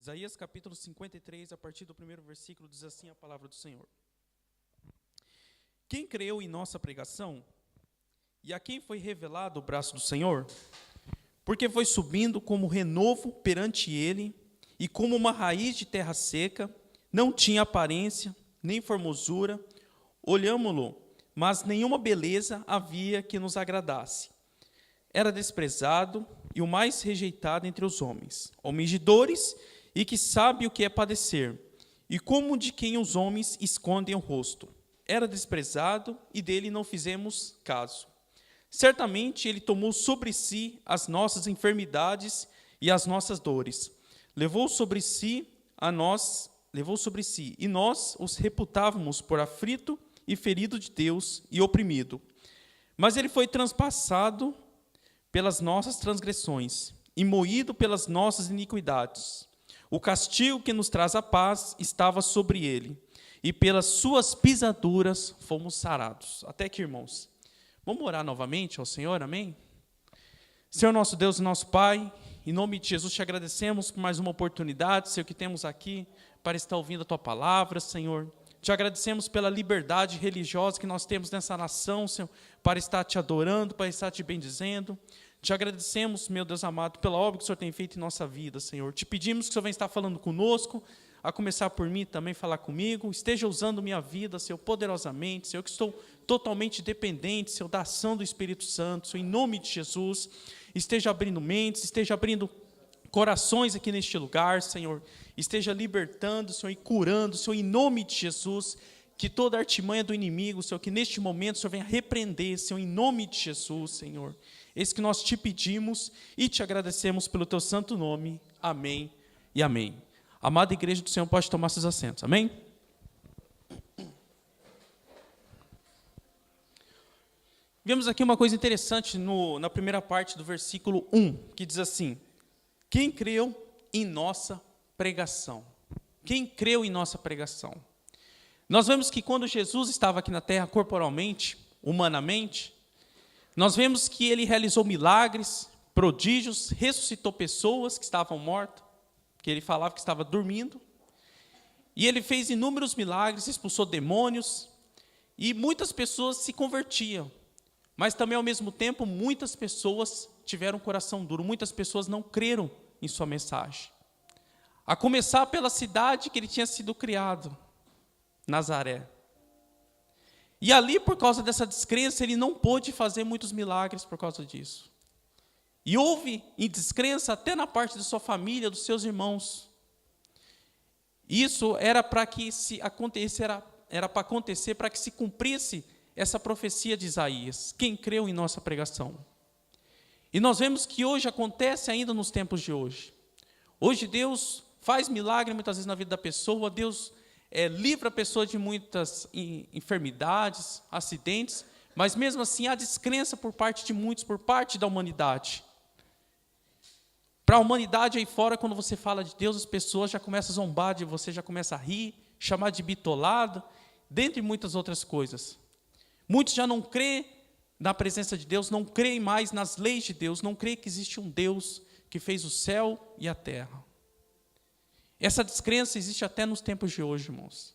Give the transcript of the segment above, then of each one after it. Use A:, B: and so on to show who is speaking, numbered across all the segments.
A: Isaías capítulo 53, a partir do primeiro versículo, diz assim a palavra do Senhor. Quem creu em nossa pregação? E a quem foi revelado o braço do Senhor? Porque foi subindo como renovo perante ele, e como uma raiz de terra seca, não tinha aparência, nem formosura, olhámo-lo, mas nenhuma beleza havia que nos agradasse. Era desprezado e o mais rejeitado entre os homens, homens de dores, e que sabe o que é padecer, e como de quem os homens escondem o rosto. Era desprezado, e dele não fizemos caso. Certamente ele tomou sobre si as nossas enfermidades e as nossas dores. Levou sobre si, e nós os reputávamos por aflito e ferido de Deus e oprimido. Mas ele foi transpassado pelas nossas transgressões e moído pelas nossas iniquidades. O castigo que nos traz a paz estava sobre ele, e pelas suas pisaduras fomos sarados. Até aqui, irmãos. Vamos orar novamente ao Senhor, amém? Senhor nosso Deus e nosso Pai, em nome de Jesus te agradecemos por mais uma oportunidade, Senhor, que temos aqui para estar ouvindo a Tua palavra, Senhor. Te agradecemos pela liberdade religiosa que nós temos nessa nação, Senhor, para estar te adorando, para estar te bendizendo. Te agradecemos, meu Deus amado, pela obra que o Senhor tem feito em nossa vida, Senhor. Te pedimos que o Senhor venha estar falando conosco, a começar por mim também falar comigo. Esteja usando minha vida, Senhor, poderosamente, Senhor, que estou totalmente dependente, Senhor, da ação do Espírito Santo, Senhor, em nome de Jesus. Esteja abrindo mentes, esteja abrindo corações aqui neste lugar, Senhor. Esteja libertando, Senhor, e curando, Senhor, em nome de Jesus. Que toda artimanha do inimigo, Senhor, que neste momento o Senhor venha repreender, Senhor, em nome de Jesus, Senhor. Eis que nós te pedimos e te agradecemos pelo teu santo nome. Amém e amém. Amada igreja do Senhor, pode tomar seus assentos. Amém? Vemos aqui uma coisa interessante na primeira parte do versículo 1, que diz assim: quem creu em nossa pregação? Quem creu em nossa pregação? Nós vemos que quando Jesus estava aqui na terra corporalmente, humanamente, nós vemos que ele realizou milagres, prodígios, ressuscitou pessoas que estavam mortas, que ele falava que estava dormindo, e ele fez inúmeros milagres, expulsou demônios, e muitas pessoas se convertiam, mas também ao mesmo tempo muitas pessoas tiveram um coração duro, muitas pessoas não creram em sua mensagem, a começar pela cidade que ele tinha sido criado, Nazaré. E ali, por causa dessa descrença, ele não pôde fazer muitos milagres por causa disso. E houve em descrença até na parte de sua família, dos seus irmãos. Isso era para que se acontecesse, era para acontecer, para que se cumprisse essa profecia de Isaías. Quem creu em nossa pregação? E nós vemos que hoje acontece ainda nos tempos de hoje. Hoje Deus faz milagre muitas vezes na vida da pessoa, Deus livra a pessoa de muitas enfermidades, acidentes, mas mesmo assim há descrença por parte de muitos, por parte da humanidade. Para a humanidade aí fora, quando você fala de Deus, as pessoas já começam a zombar de você, já começam a rir, chamar de bitolado, dentre muitas outras coisas. Muitos já não creem na presença de Deus, não creem mais nas leis de Deus, não creem que existe um Deus que fez o céu e a terra. Essa descrença existe até nos tempos de hoje, irmãos.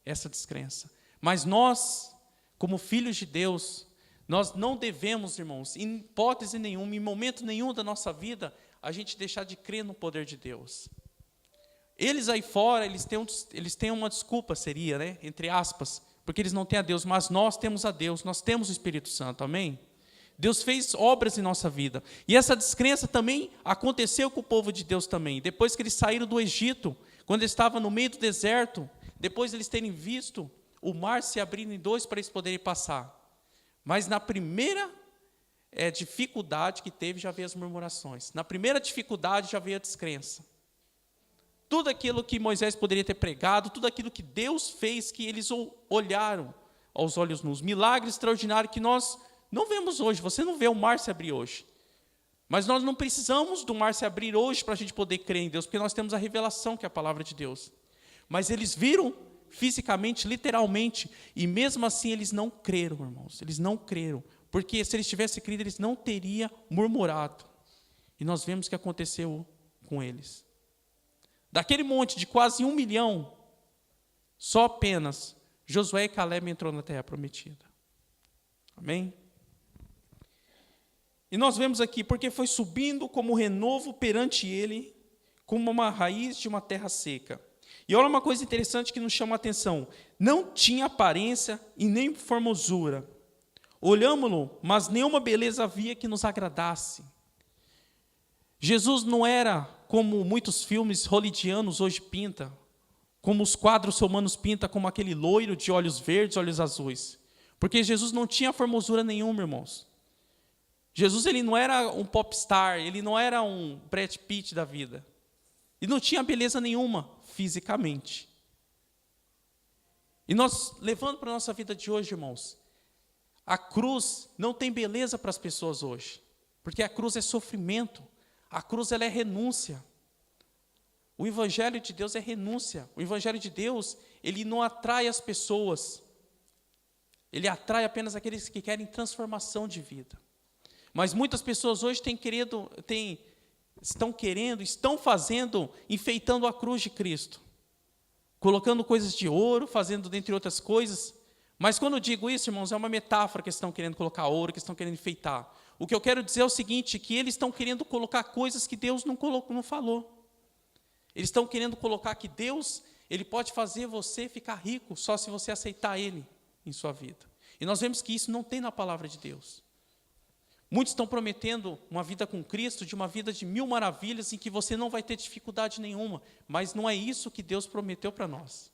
A: Essa descrença. Mas nós, como filhos de Deus, nós não devemos, irmãos, em hipótese nenhuma, em momento nenhum da nossa vida, a gente deixar de crer no poder de Deus. Eles aí fora, eles têm uma desculpa, seria, né? Entre aspas, porque eles não têm a Deus, mas nós temos a Deus, nós temos o Espírito Santo, amém? Deus fez obras em nossa vida. E essa descrença também aconteceu com o povo de Deus também. Depois que eles saíram do Egito, quando eles estavam no meio do deserto, depois de eles terem visto o mar se abrindo em dois para eles poderem passar. Mas na primeira dificuldade que teve, já veio as murmurações. Na primeira dificuldade, já veio a descrença. Tudo aquilo que Moisés poderia ter pregado, tudo aquilo que Deus fez, que eles olharam aos olhos nus. Milagre extraordinário que nós não vemos hoje, você não vê o mar se abrir hoje. Mas nós não precisamos do mar se abrir hoje para a gente poder crer em Deus, porque nós temos a revelação que é a palavra de Deus. Mas eles viram fisicamente, literalmente, e mesmo assim eles não creram, irmãos. Eles não creram, porque se eles tivessem crido, eles não teriam murmurado. E nós vemos o que aconteceu com eles. Daquele monte de quase 1 milhão, só apenas Josué e Caleb entrou na terra prometida. Amém? E nós vemos aqui, porque foi subindo como renovo perante ele, como uma raiz de uma terra seca. E olha uma coisa interessante que nos chama a atenção. Não tinha aparência e nem formosura. Olhámo-lo, mas nenhuma beleza havia que nos agradasse. Jesus não era como muitos filmes hollywoodianos hoje pintam, como os quadros romanos pintam, como aquele loiro de olhos verdes, olhos azuis. Porque Jesus não tinha formosura nenhuma, irmãos. Jesus ele não era um popstar, ele não era um Brad Pitt da vida. E não tinha beleza nenhuma, fisicamente. E nós, levando para a nossa vida de hoje, irmãos, a cruz não tem beleza para as pessoas hoje. Porque a cruz é sofrimento, a cruz ela é renúncia. O Evangelho de Deus é renúncia. O Evangelho de Deus, ele não atrai as pessoas. Ele atrai apenas aqueles que querem transformação de vida. Mas muitas pessoas hoje estão fazendo, enfeitando a cruz de Cristo. Colocando coisas de ouro, fazendo dentre outras coisas. Mas quando eu digo isso, irmãos, é uma metáfora que estão querendo colocar ouro, que estão querendo enfeitar. O que eu quero dizer é o seguinte, que eles estão querendo colocar coisas que Deus não falou. Eles estão querendo colocar que Deus, ele pode fazer você ficar rico só se você aceitar Ele em sua vida. E nós vemos que isso não tem na palavra de Deus. Muitos estão prometendo uma vida com Cristo, de uma vida de 1000 maravilhas, em que você não vai ter dificuldade nenhuma, mas não é isso que Deus prometeu para nós.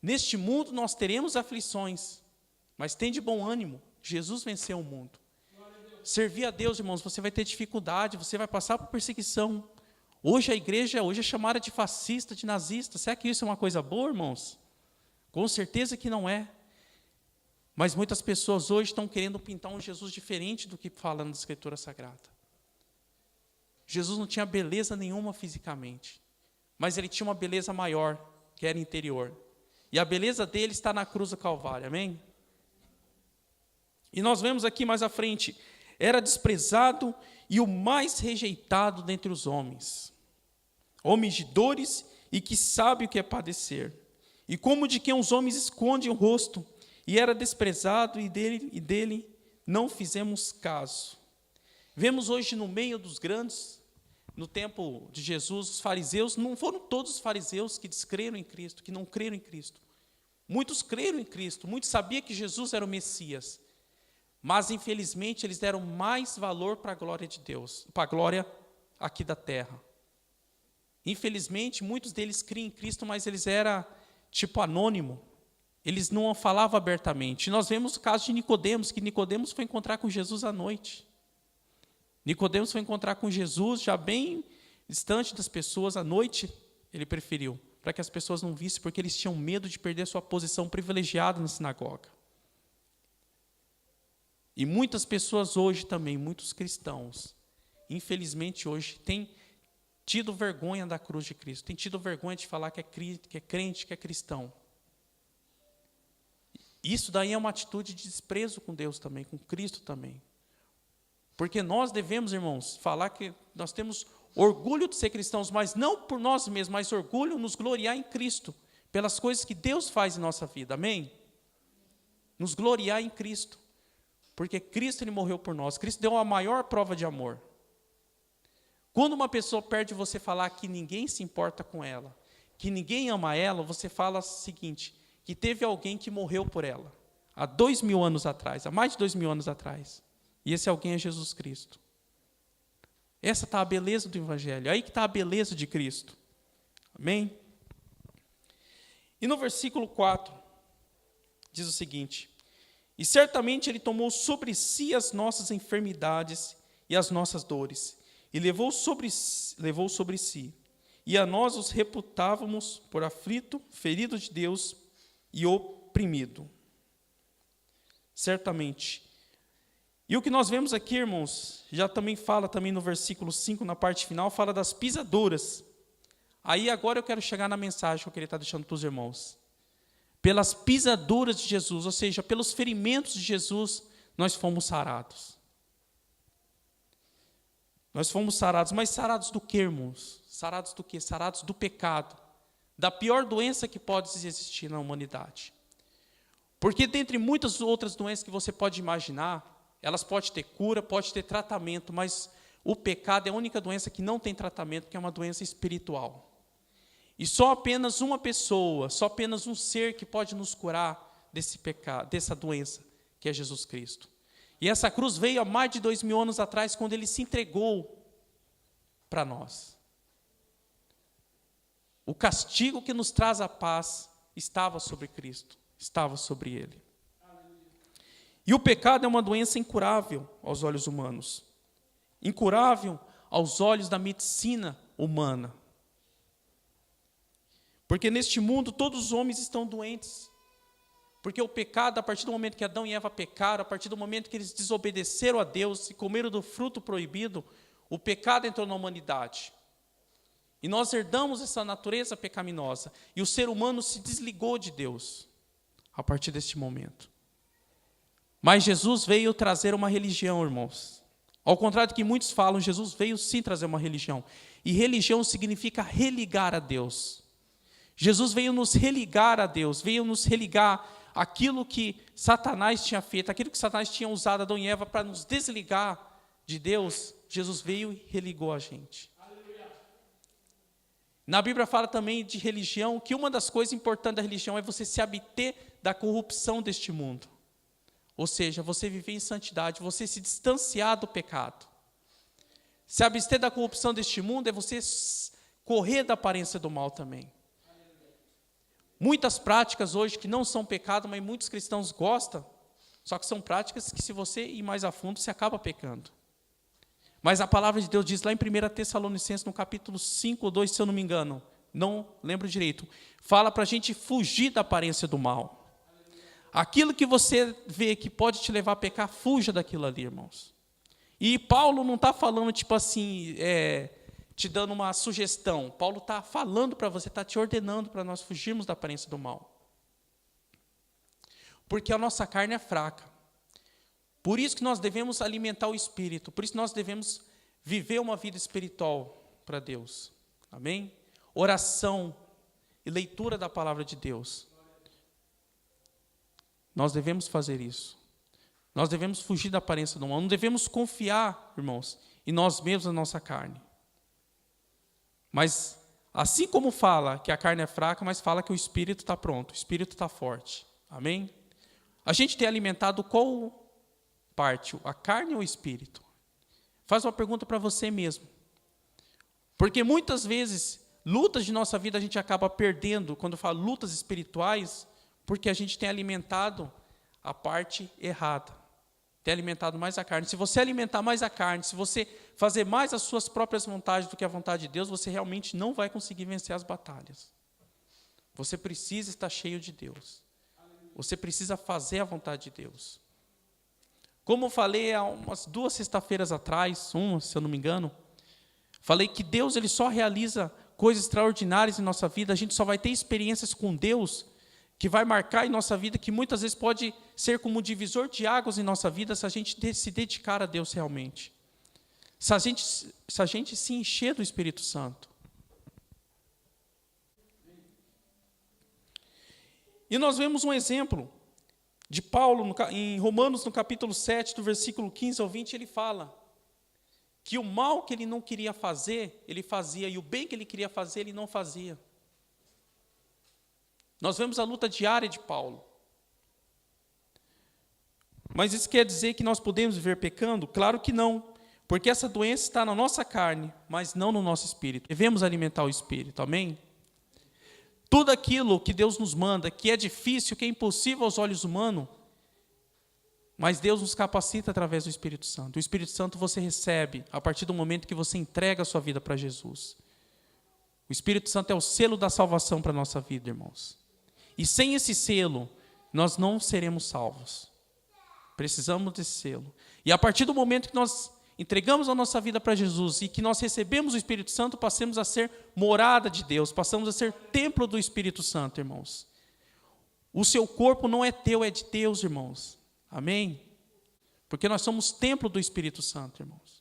A: Neste mundo nós teremos aflições, mas tem de bom ânimo, Jesus venceu o mundo. Servir a Deus, irmãos, você vai ter dificuldade, você vai passar por perseguição. Hoje a igreja é chamada de fascista, de nazista. Será que isso é uma coisa boa, irmãos? Com certeza que não é. Mas muitas pessoas hoje estão querendo pintar um Jesus diferente do que fala na Escritura Sagrada. Jesus não tinha beleza nenhuma fisicamente, mas ele tinha uma beleza maior, que era interior. E a beleza dele está na cruz do Calvário, amém? E nós vemos aqui mais à frente, era desprezado e o mais rejeitado dentre os homens. Homens de dores e que sabe o que é padecer. E como de quem os homens escondem o rosto, e era desprezado e dele não fizemos caso. Vemos hoje no meio dos grandes, no tempo de Jesus, os fariseus, não foram todos os fariseus que descreram em Cristo, que não creram em Cristo. Muitos creram em Cristo, muitos sabiam que Jesus era o Messias, mas infelizmente eles deram mais valor para a glória de Deus, para a glória aqui da terra. Infelizmente, muitos deles criam em Cristo, mas eles eram tipo anônimo. Eles não falavam abertamente. Nós vemos o caso de Nicodemos, que Nicodemos foi encontrar com Jesus à noite. Nicodemos foi encontrar com Jesus, já bem distante das pessoas, à noite, ele preferiu, para que as pessoas não vissem, porque eles tinham medo de perder sua posição privilegiada na sinagoga. E muitas pessoas hoje também, muitos cristãos, infelizmente hoje, têm tido vergonha da cruz de Cristo, têm tido vergonha de falar que é crente, que é cristão. Isso daí é uma atitude de desprezo com Deus também, com Cristo também. Porque nós devemos, irmãos, falar que nós temos orgulho de ser cristãos, mas não por nós mesmos, mas orgulho nos gloriar em Cristo, pelas coisas que Deus faz em nossa vida, amém? Nos gloriar em Cristo, porque Cristo ele morreu por nós, Cristo deu a maior prova de amor. Quando uma pessoa perde você falar que ninguém se importa com ela, que ninguém ama ela, você fala o seguinte, que teve alguém que morreu por ela, há 2000 anos atrás, há mais de 2000 anos atrás, e esse alguém é Jesus Cristo. Essa está a beleza do Evangelho, aí que está a beleza de Cristo, amém? E no versículo 4, diz o seguinte, e certamente ele tomou sobre si as nossas enfermidades e as nossas dores, e levou sobre si, e a nós os reputávamos por aflito, ferido de Deus, e oprimido. Certamente. E o que nós vemos aqui, irmãos, já também fala também no versículo 5, na parte final, fala das pisaduras. Aí agora eu quero chegar na mensagem que eu queria estar deixando para os irmãos. Pelas pisaduras de Jesus, ou seja, pelos ferimentos de Jesus, nós fomos sarados. Nós fomos sarados, mas sarados do quê, irmãos? Sarados do quê? Sarados do pecado, da pior doença que pode existir na humanidade. Porque dentre muitas outras doenças que você pode imaginar, elas podem ter cura, pode ter tratamento, mas o pecado é a única doença que não tem tratamento, que é uma doença espiritual. E só apenas uma pessoa, só apenas um ser que pode nos curar desse pecado, dessa doença, que é Jesus Cristo. E essa cruz veio há mais de 2000 anos atrás, quando Ele se entregou para nós. O castigo que nos traz a paz estava sobre Cristo, estava sobre Ele. E o pecado é uma doença incurável aos olhos humanos, incurável aos olhos da medicina humana. Porque neste mundo todos os homens estão doentes. Porque o pecado, a partir do momento que Adão e Eva pecaram, a partir do momento que eles desobedeceram a Deus e comeram do fruto proibido, o pecado entrou na humanidade. E nós herdamos essa natureza pecaminosa. E o ser humano se desligou de Deus a partir deste momento. Mas Jesus veio trazer uma religião, irmãos. Ao contrário do que muitos falam, Jesus veio sim trazer uma religião. E religião significa religar a Deus. Jesus veio nos religar a Deus, veio nos religar aquilo que Satanás tinha feito, aquilo que Satanás tinha usado Adão e Eva para nos desligar de Deus. Jesus veio e religou a gente. Na Bíblia fala também de religião, que uma das coisas importantes da religião é você se abster da corrupção deste mundo. Ou seja, você viver em santidade, você se distanciar do pecado. Se abster da corrupção deste mundo é você correr da aparência do mal também. Muitas práticas hoje que não são pecado, mas muitos cristãos gostam, só que são práticas que, se você ir mais a fundo, você acaba pecando. Mas a palavra de Deus diz lá em 1 Tessalonicenses, no capítulo 5 ou 2, se eu não me engano, não lembro direito, fala para a gente fugir da aparência do mal. Aquilo que você vê que pode te levar a pecar, fuja daquilo ali, irmãos. E Paulo não está falando tipo assim, te dando uma sugestão. Paulo está falando para você, está te ordenando para nós fugirmos da aparência do mal. Porque a nossa carne é fraca. Por isso que nós devemos alimentar o Espírito. Por isso que nós devemos viver uma vida espiritual para Deus. Amém? Oração e leitura da palavra de Deus. Nós devemos fazer isso. Nós devemos fugir da aparência do mal. Não devemos confiar, irmãos, em nós mesmos, na nossa carne. Mas, assim como fala que a carne é fraca, mas fala que o Espírito está pronto, o Espírito está forte. Amém? A gente tem alimentado qual parte? A carne ou o Espírito? Faz uma pergunta para você mesmo. Porque muitas vezes, lutas de nossa vida a gente acaba perdendo, quando eu falo lutas espirituais, porque a gente tem alimentado a parte errada. Tem alimentado mais a carne. Se você alimentar mais a carne, se você fazer mais as suas próprias vontades do que a vontade de Deus, você realmente não vai conseguir vencer as batalhas. Você precisa estar cheio de Deus. Você precisa fazer a vontade de Deus. Como eu falei há umas 2 sextas-feiras atrás, uma, se eu não me engano, falei que Deus ele só realiza coisas extraordinárias em nossa vida, a gente só vai ter experiências com Deus que vai marcar em nossa vida, que muitas vezes pode ser como um divisor de águas em nossa vida, se a gente se dedicar a Deus realmente. Se a gente se encher do Espírito Santo. E nós vemos um exemplo de Paulo, em Romanos, no capítulo 7, do versículo 15 ao 20, ele fala que o mal que ele não queria fazer, ele fazia, e o bem que ele queria fazer, ele não fazia. Nós vemos a luta diária de Paulo. Mas isso quer dizer que nós podemos viver pecando? Claro que não, porque essa doença está na nossa carne, mas não no nosso espírito. Devemos alimentar o espírito, amém? Tudo aquilo que Deus nos manda, que é difícil, que é impossível aos olhos humanos, mas Deus nos capacita através do Espírito Santo. O Espírito Santo você recebe a partir do momento que você entrega a sua vida para Jesus. O Espírito Santo é o selo da salvação para a nossa vida, irmãos. E sem esse selo, nós não seremos salvos. Precisamos desse selo. E a partir do momento que nós entregamos a nossa vida para Jesus e que nós recebemos o Espírito Santo, passamos a ser morada de Deus, passamos a ser templo do Espírito Santo, irmãos. O seu corpo não é teu, é de Deus, irmãos. Amém? Porque nós somos templo do Espírito Santo, irmãos.